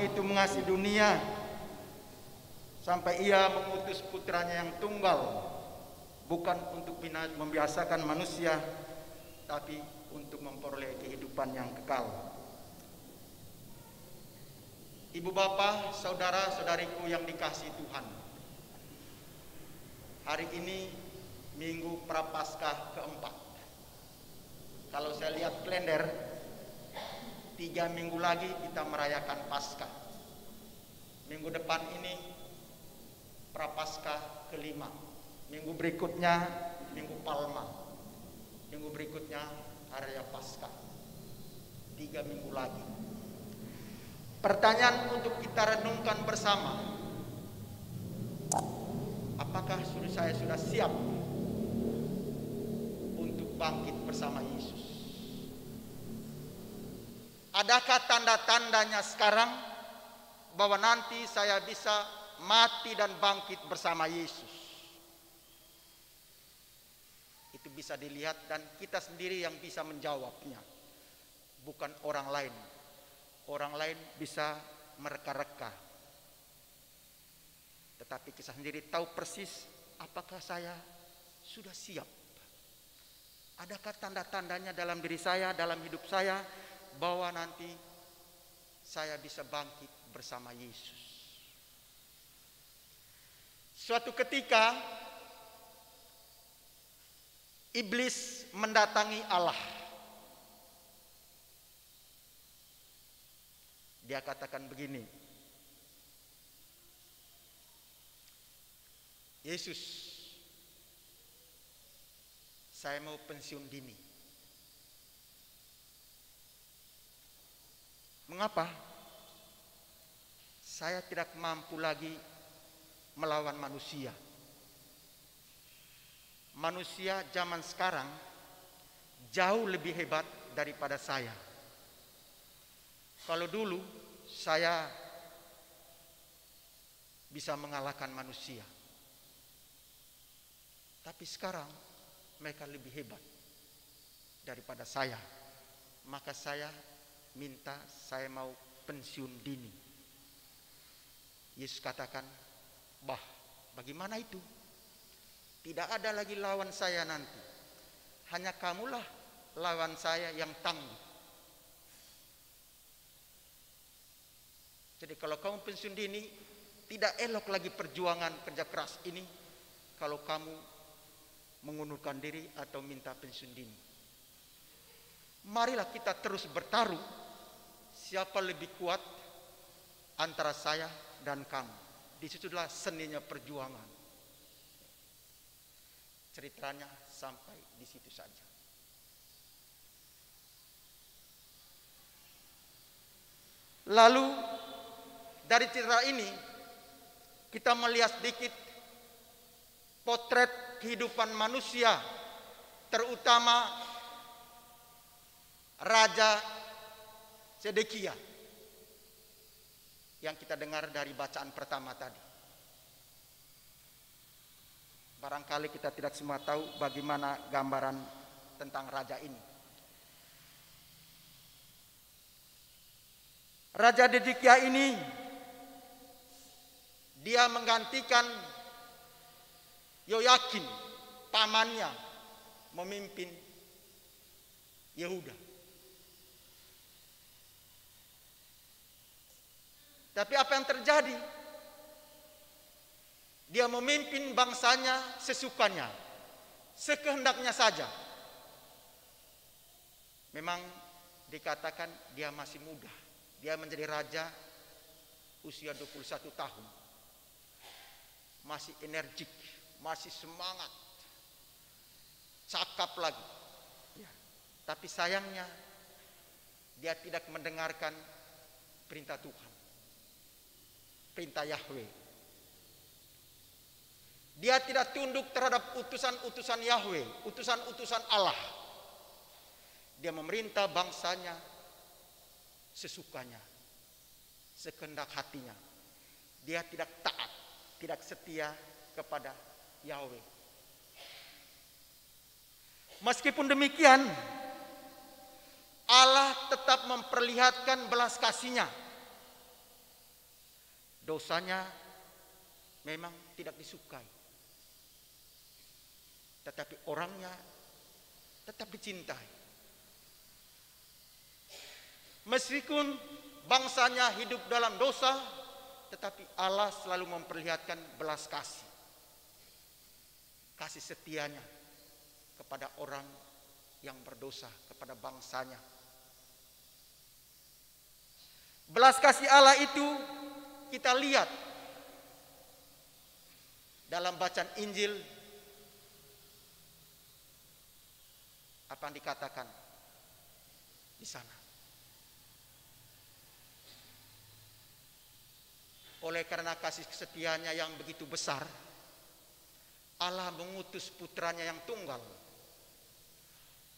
begitu mengasihi dunia sampai ia mengutus putranya yang tunggal, bukan untuk membiasakan manusia, tapi untuk memperoleh kehidupan yang kekal. Ibu bapak, saudara-saudariku yang dikasihi Tuhan, hari ini Minggu Prapaskah keempat. Kalau saya lihat kalender, 3 minggu lagi kita merayakan Paskah. Minggu depan ini Prapaskah kelima. Minggu berikutnya Minggu Palma. Minggu berikutnya Hari Raya Paskah. 3 minggu lagi. Pertanyaan untuk kita renungkan bersama, apakah saya sudah siap untuk bangkit bersama Yesus? Adakah tanda-tandanya sekarang bahwa nanti saya bisa mati dan bangkit bersama Yesus? Itu bisa dilihat dan kita sendiri yang bisa menjawabnya, bukan orang lain. Orang lain bisa mereka-reka, tetapi kita sendiri tahu persis apakah saya sudah siap. Adakah tanda-tandanya dalam diri saya, dalam hidup saya, bahwa nanti saya bisa bangkit bersama Yesus. Suatu ketika iblis mendatangi Allah. Dia katakan begini, Yesus, saya mau pensiun dini. Mengapa? Saya tidak mampu lagi melawan manusia. Manusia zaman sekarang jauh lebih hebat daripada saya. Kalau dulu saya bisa mengalahkan manusia, tapi sekarang mereka lebih hebat daripada saya. Maka saya minta, saya mau pensiun dini. Yesus katakan, bagaimana itu? Tidak ada lagi lawan saya nanti. Hanya kamulah lawan saya yang tangguh. Jadi kalau kamu pensiun dini, tidak elok lagi perjuangan kerja keras ini kalau kamu mengundurkan diri atau minta pensiun dini. Marilah kita terus bertaruh siapa lebih kuat antara saya dan kamu. Disitulah seninya perjuangan. Ceritanya sampai di situ saja. Lalu dari cerita ini kita melihat sedikit potret kehidupan manusia, terutama Raja Zedekia yang kita dengar dari bacaan pertama tadi. Barangkali kita tidak semua tahu bagaimana gambaran tentang raja ini. Raja Zedekia ini dia menggantikan Yoyakin, pamannya, memimpin Yehuda. Tapi apa yang terjadi? Dia memimpin bangsanya sesukanya, sekehendaknya saja. Memang dikatakan dia masih muda. Dia menjadi raja usia 21 tahun. Masih energik, masih semangat. Cakap lagi. Ya. Tapi sayangnya dia tidak mendengarkan perintah Tuhan. Perintah Yahweh. Dia tidak tunduk terhadap utusan-utusan Yahweh, utusan-utusan Allah. Dia memerintah bangsanya sesukanya, sekehendak hatinya. Dia tidak taat, tidak setia kepada Yahweh. Meskipun demikian, Allah tetap memperlihatkan belas kasihnya dosanya memang tidak disukai, tetapi orangnya tetap dicintai. Meskipun bangsanya hidup dalam dosa, tetapi Allah selalu memperlihatkan belas kasih, kasih setianya kepada orang yang berdosa, kepada bangsanya. Belas kasih Allah itu kita lihat dalam bacaan Injil, apa yang dikatakan di sana. Oleh karena kasih setianya yang begitu besar, Allah mengutus putranya yang tunggal,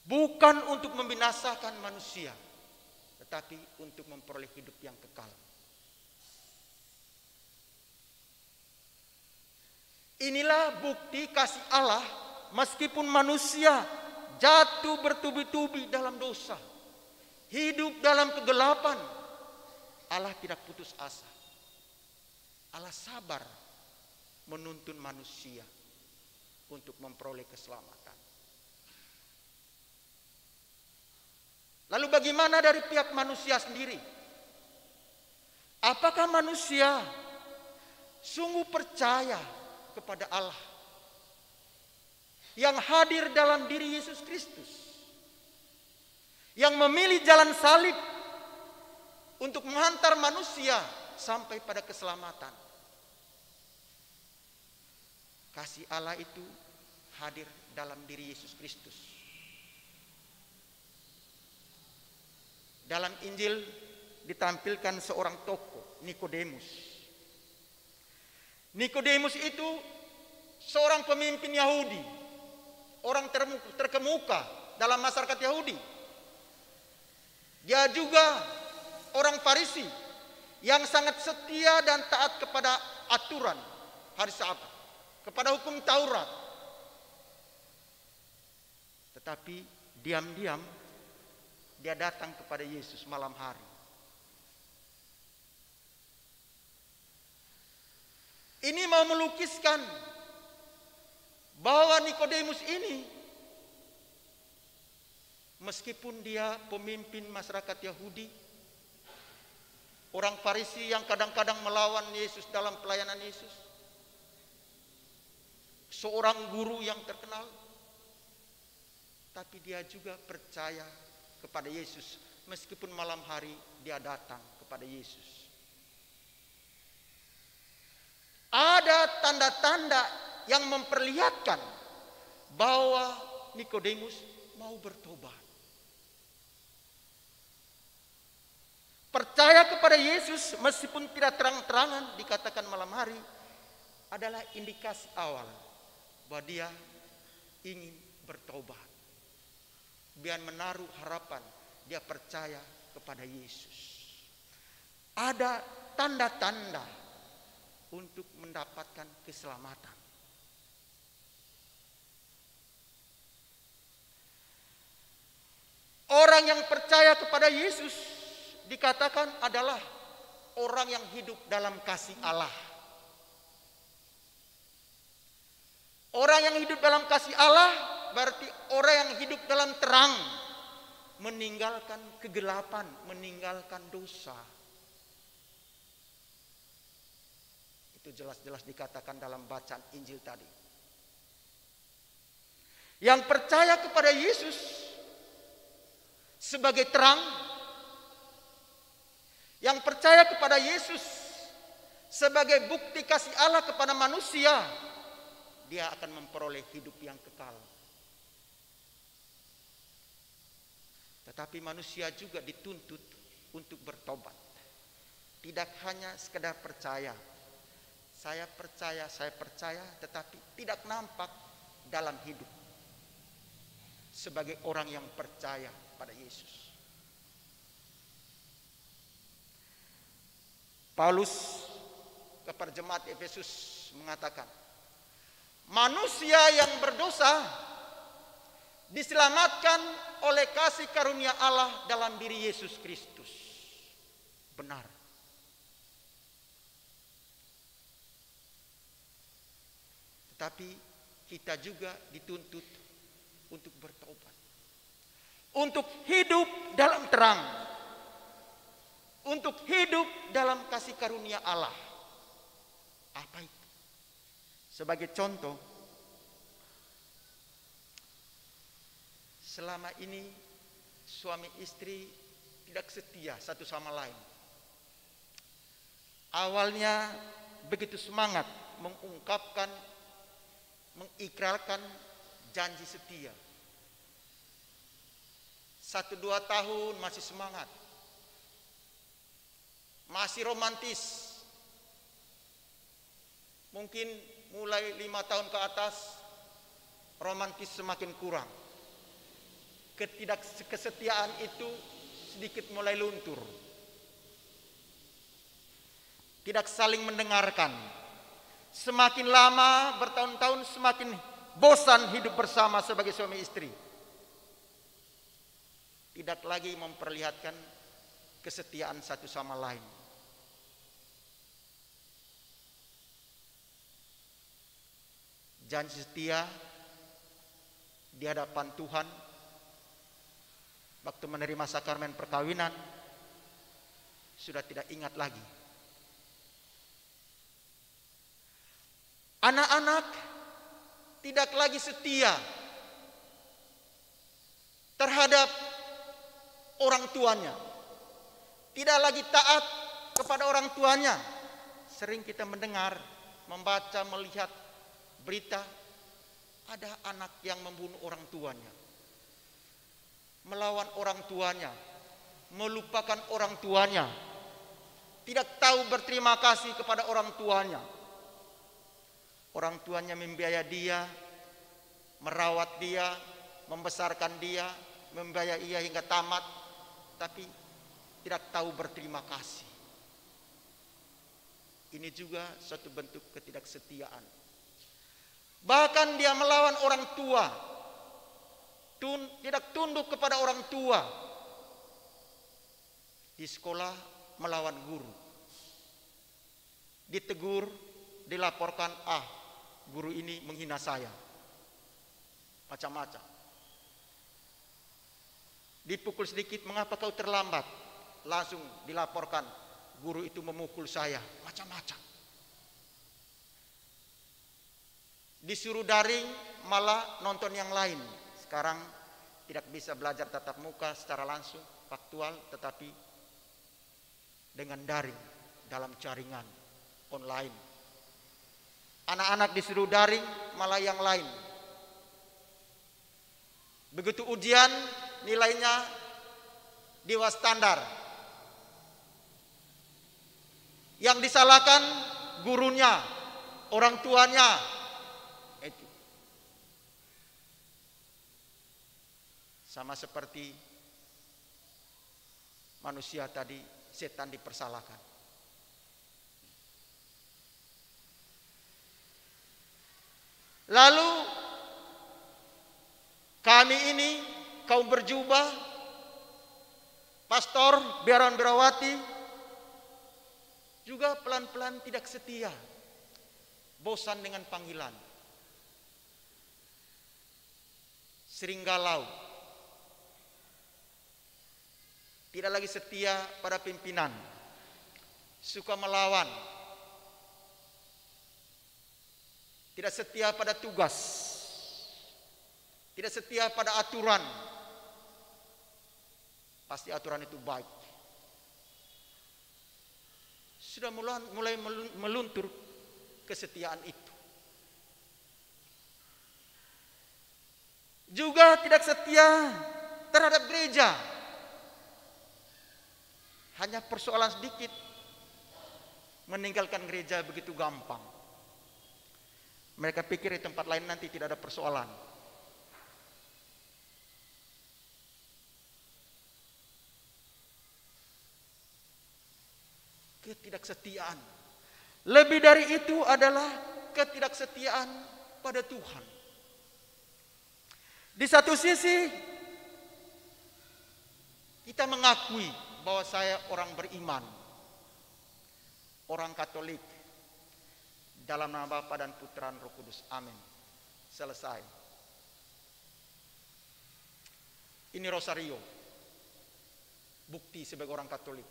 bukan untuk membinasakan manusia, tetapi untuk memperoleh hidup yang kekal. Inilah bukti kasih Allah, meskipun manusia jatuh bertubi-tubi dalam dosa, hidup dalam kegelapan, Allah tidak putus asa. Allah sabar menuntun manusia untuk memperoleh keselamatan. Lalu bagaimana dari pihak manusia sendiri? Apakah manusia sungguh percaya kepada Allah yang hadir dalam diri Yesus Kristus, yang memilih jalan salib untuk menghantar manusia sampai pada keselamatan? Kasih Allah itu hadir dalam diri Yesus Kristus. Dalam Injil ditampilkan seorang tokoh, Nikodemus. Nikodemus itu seorang pemimpin Yahudi, orang terkemuka dalam masyarakat Yahudi. Dia juga orang Farisi yang sangat setia dan taat kepada aturan hari Sabat, kepada hukum Taurat. Tetapi diam-diam dia datang kepada Yesus malam hari. Ini mau melukiskan bahwa Nikodemus ini, meskipun dia pemimpin masyarakat Yahudi, orang Farisi yang kadang-kadang melawan Yesus dalam pelayanan Yesus, seorang guru yang terkenal, tapi dia juga percaya kepada Yesus meskipun malam hari dia datang kepada Yesus. Ada tanda-tanda yang memperlihatkan bahwa Nikodemus mau bertobat. Percaya kepada Yesus meskipun tidak terang-terangan dikatakan malam hari adalah indikasi awal bahwa dia ingin bertobat. Dia menaruh harapan, dia percaya kepada Yesus. Ada tanda-tanda untuk mendapatkan keselamatan. Orang yang percaya kepada Yesus dikatakan adalah orang yang hidup dalam kasih Allah. Orang yang hidup dalam kasih Allah berarti orang yang hidup dalam terang, meninggalkan kegelapan, meninggalkan dosa. Itu jelas-jelas dikatakan dalam bacaan Injil tadi. Yang percaya kepada Yesus sebagai terang, yang percaya kepada Yesus sebagai bukti kasih Allah kepada manusia, dia akan memperoleh hidup yang kekal. Tetapi manusia juga dituntut untuk bertobat. Tidak hanya sekedar percaya. Saya percaya, tetapi tidak nampak dalam hidup sebagai orang yang percaya pada Yesus. Paulus kepada jemaat Efesus mengatakan, manusia yang berdosa diselamatkan oleh kasih karunia Allah dalam diri Yesus Kristus. Benar. Tetapi kita juga dituntut untuk bertobat. Untuk hidup dalam terang. Untuk hidup dalam kasih karunia Allah. Apa itu? Sebagai contoh, selama ini suami istri tidak setia satu sama lain. Awalnya begitu semangat mengungkapkan, mengikrarkan janji setia. 1-2 tahun masih semangat, masih romantis. Mungkin mulai 5 tahun ke atas romantis semakin kurang. Kesetiaan itu sedikit mulai luntur. Tidak saling mendengarkan. Semakin lama, bertahun-tahun semakin bosan hidup bersama sebagai suami istri. Tidak lagi memperlihatkan kesetiaan satu sama lain. Janji setia di hadapan Tuhan waktu menerima sakramen perkawinan sudah tidak ingat lagi. Anak-anak tidak lagi setia terhadap orang tuanya. Tidak lagi taat kepada orang tuanya. Sering kita mendengar, membaca, melihat berita ada anak yang membunuh orang tuanya, melawan orang tuanya, melupakan orang tuanya, tidak tahu berterima kasih kepada orang tuanya. Orang tuanya membiayai dia, merawat dia, membesarkan dia, membiayai ia hingga tamat, tapi tidak tahu berterima kasih. Ini juga suatu bentuk ketidaksetiaan. Bahkan dia melawan orang tua, tidak tunduk kepada orang tua. Di sekolah melawan guru, ditegur, dilaporkan, guru ini menghina saya, macam-macam. Dipukul sedikit, mengapa kau terlambat? Langsung dilaporkan, guru itu memukul saya, macam-macam. Disuruh daring, malah nonton yang lain. Sekarang tidak bisa belajar tatap muka secara langsung, faktual, tetapi dengan daring, dalam jaringan online. Anak-anak disuruh daring, malah yang lain. Begitu ujian, nilainya di bawah standar. Yang disalahkan gurunya, orang tuanya. Itu sama seperti manusia tadi, setan dipersalahkan. Lalu kami ini kaum berjubah, pastor, biarawan-biarawati juga pelan-pelan tidak setia, bosan dengan panggilan, sering galau, tidak lagi setia pada pimpinan, suka melawan, tidak setia pada tugas, tidak setia pada aturan. Pasti aturan itu baik. Sudah mulai meluntur kesetiaan itu. Juga tidak setia terhadap gereja. Hanya persoalan sedikit, meninggalkan gereja begitu gampang. Mereka pikir di tempat lain nanti tidak ada persoalan. Ketidaksetiaan. Lebih dari itu adalah ketidaksetiaan pada Tuhan. Di satu sisi kita mengakui bahwa saya orang beriman, orang Katolik, Dalam nama Bapa dan Putra dan Roh Kudus. Amin. Selesai. Ini rosario. Bukti sebagai orang Katolik.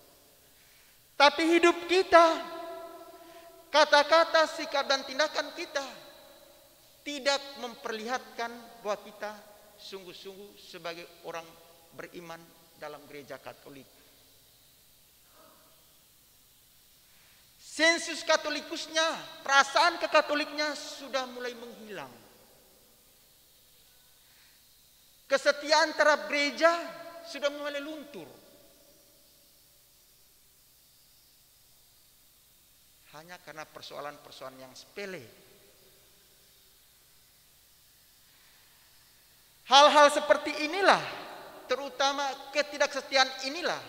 Tapi hidup kita, kata-kata, sikap dan tindakan kita tidak memperlihatkan bahwa kita sungguh-sungguh sebagai orang beriman dalam gereja Katolik. Sensus Katolikusnya, perasaan kekatoliknya sudah mulai menghilang. Kesetiaan terhadap gereja sudah mulai luntur. Hanya karena persoalan-persoalan yang sepele. Hal-hal seperti inilah, terutama ketidaksetiaan inilah,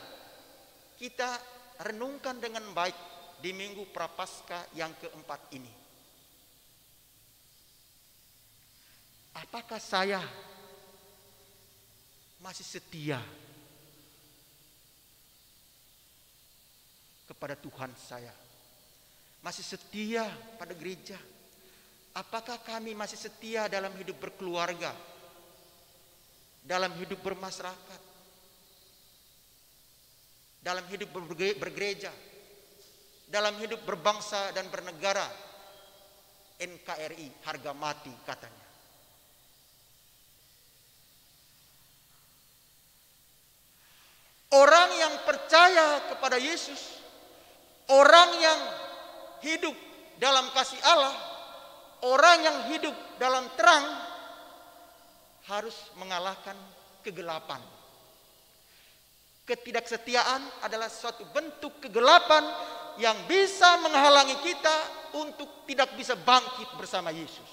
kita renungkan dengan baik di Minggu Prapaskah yang keempat ini. Apakah saya masih setia kepada Tuhan saya? Masih setia pada gereja? Apakah kami masih setia dalam hidup berkeluarga? Dalam hidup bermasyarakat? Dalam hidup bergereja? Dalam hidup berbangsa dan bernegara? NKRI, harga mati katanya. Orang yang percaya kepada Yesus, orang yang hidup dalam kasih Allah, orang yang hidup dalam terang, harus mengalahkan kegelapan. Ketidaksetiaan adalah suatu bentuk kegelapan yang bisa menghalangi kita untuk tidak bisa bangkit bersama Yesus.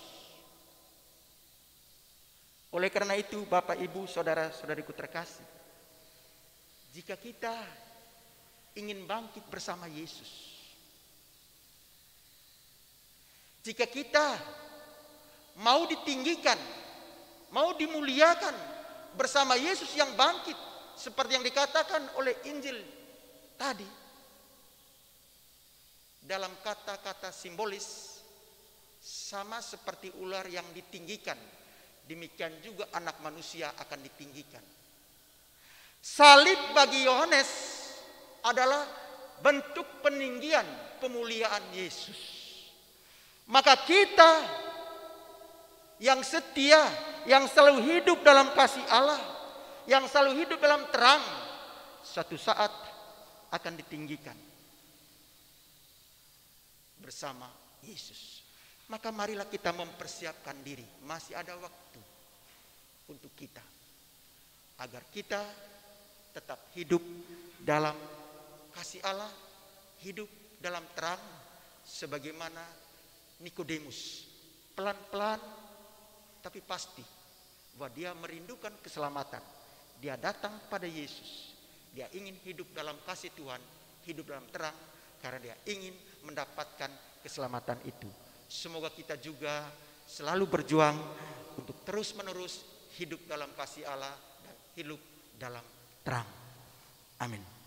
Oleh karena itu, Bapak, Ibu, saudara-saudariku terkasih, jika kita ingin bangkit bersama Yesus, jika kita mau ditinggikan, mau dimuliakan bersama Yesus yang bangkit, seperti yang dikatakan oleh Injil tadi, dalam kata-kata simbolis, sama seperti ular yang ditinggikan, demikian juga anak manusia akan ditinggikan. Salib bagi Yohanes adalah bentuk peninggian pemuliaan Yesus. Maka kita yang setia, yang selalu hidup dalam kasih Allah, yang selalu hidup dalam terang, suatu saat akan ditinggikan bersama Yesus. Maka marilah kita mempersiapkan diri. Masih ada waktu untuk kita, agar kita tetap hidup dalam kasih Allah, hidup dalam terang, sebagaimana Nikodemus, pelan-pelan tapi pasti, bahwa dia merindukan keselamatan. Dia datang pada Yesus. Dia ingin hidup dalam kasih Tuhan, hidup dalam terang, karena dia ingin mendapatkan keselamatan itu. Semoga kita juga selalu berjuang untuk terus-menerus hidup dalam kasih Allah dan hidup dalam terang. Amin.